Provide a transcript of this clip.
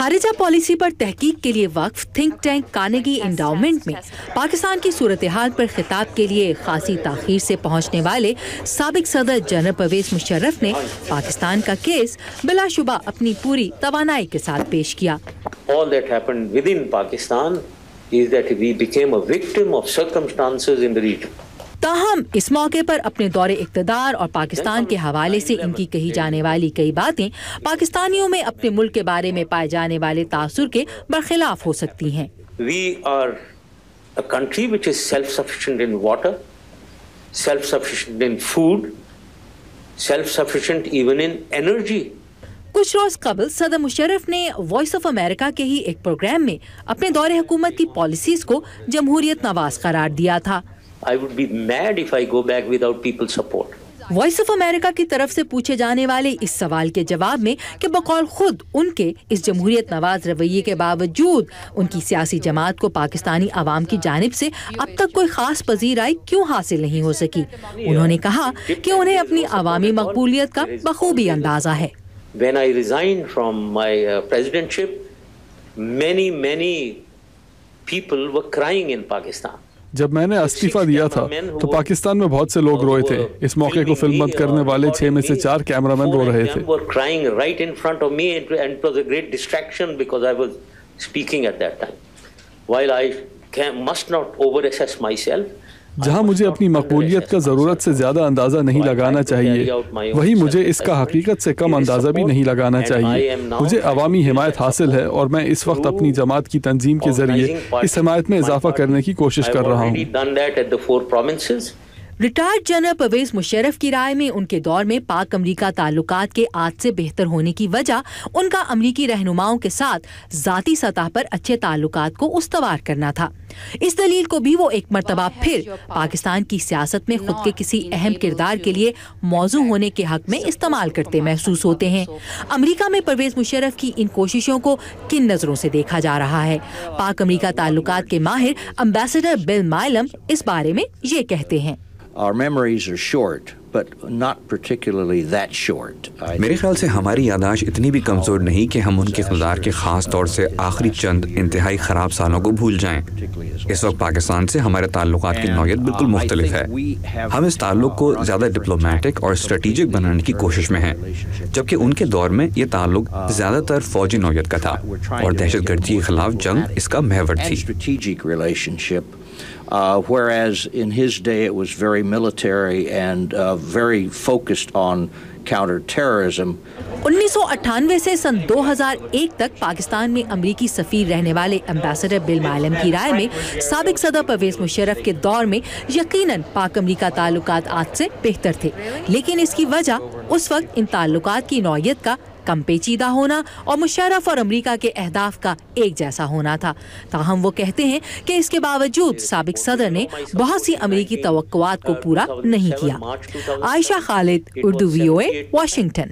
خارجہ پالیسی پر تحقیق کے لیے وقف تھنک ٹینک کارنیگی انڈاؤمنٹ میں پاکستان کی صورتحال پر خطاب کے لیے خاصی تاخیر سے پہنچنے والے سابق صدر جنرل پرویز مشرف نے پاکستان کا کیس بلا شبہ اپنی پوری توانائی کے ساتھ پیش کیا۔ All that happened within Pakistan is that we became a victim of circumstances in the region. تاہم اس موقع پر اپنے دور اقتدار اور پاکستان کے حوالے سے ان کی کہی جانے والی کئی باتیں پاکستانیوں میں اپنے ملک کے بارے میں پائے جانے والے تاثر کے برخلاف ہو سکتی ہیں۔ We are a country which is self-sufficient in water, self-sufficient in food, self-sufficient even in energy. کچھ روز قبل صدر مشرف نے وائس آف امریکہ کے ہی ایک پروگرام میں اپنے دور حکومت کی پالیسیز کو جمہوریت نواز قرار دیا تھا۔ I would be mad if I go back without people's support. Voice of America کی طرف سے پوچھے جانے والے اس سوال کے جواب میں کہ بقول خود ان کے اس جمہوریت نواز رویے کے باوجود ان کی سیاسی جماعت کو پاکستانی عوام کی جانب سے اب تک کوئی خاص پذیرائی کیوں حاصل نہیں ہو سکی، انہوں نے کہا کہ انہیں اپنی عوامی مقبولیت کا بخوبی اندازہ ہے۔ When I resigned from my presidentship, many people were crying in Pakistan. جب میں نے استعفیٰ دیا تھا تو پاکستان میں بہت سے لوگ روئے تھے۔ اس موقع کو فلم بند کرنے والے 6 میں سے 4 کیمرامین رو رہے تھے۔ were crying right in front of me and it was a great distraction because I was speaking at that time. While I must not overassess myself, جہاں مجھے اپنی مقبولیت کا ضرورت سے زیادہ اندازہ نہیں لگانا چاہیے، وہی مجھے اس کا حقیقت سے کم اندازہ بھی نہیں لگانا چاہیے۔ مجھے عوامی حمایت حاصل ہے اور میں اس وقت اپنی جماعت کی تنظیم کے ذریعے اس حمایت میں اضافہ کرنے کی کوشش کر رہا ہوں۔ ریٹائرڈ جنرل پرویز مشرف کی رائے میں ان کے دور میں پاک امریکہ تعلقات کے آج سے بہتر ہونے کی وجہ ان کا امریکی رہنماؤں کے ساتھ ذاتی سطح پر اچھے تعلقات کو استوار کرنا تھا۔ اس دلیل کو بھی وہ ایک مرتبہ پھر پاکستان کی سیاست میں خود کے کسی اہم کردار کے لیے موضوع ہونے کے حق میں استعمال کرتے محسوس ہوتے ہیں۔ امریکہ میں پرویز مشرف کی ان کوششوں کو کن نظروں سے دیکھا جا رہا ہے؟ پاک امریکہ تعلقات کے ماہر امبیسڈر بل مائلم اس بارے میں یہ کہتے ہیں۔ Our memories are short, but not particularly that short. میرے خیال سے ہماری یادداشت اتنی بھی کمزور نہیں کہ ہم ان کے اقتدار کے خاص طور سے آخری چند انتہائی خراب سالوں کو بھول جائیں۔ اس وقت پاکستان سے ہمارے تعلقات کی نوعیت بالکل مختلف ہے۔ ہم اس تعلق کو زیادہ ڈپلومیٹک اور اسٹریٹجک بنانے کی کوشش میں ہیں، جبکہ ان کے دور میں یہ تعلق زیادہ تر فوجی نوعیت کا تھا اور دہشت گردی کے خلاف جنگ اس کا محور تھی۔ Whereas in his day it was very military and very focused on counter-terrorism. 1998 سے سن 2001 تک پاکستان میں امریکی سفیر رہنے والے امبیسڈر بل مائلم کی رائے میں سابق صدر پرویز مشرف کے دور میں یقیناً پاک امریکہ تعلقات آج سے بہتر تھے، لیکن اس کی وجہ اس وقت ان تعلقات کی نوعیت کا کم پیچیدہ ہونا اور مشرف اور امریکہ کے اہداف کا ایک جیسا ہونا تھا۔ تاہم وہ کہتے ہیں کہ اس کے باوجود سابق صدر نے بہت سی امریکی توقعات کو پورا نہیں کیا۔ عائشہ خالد، اردو VOA، واشنگٹن۔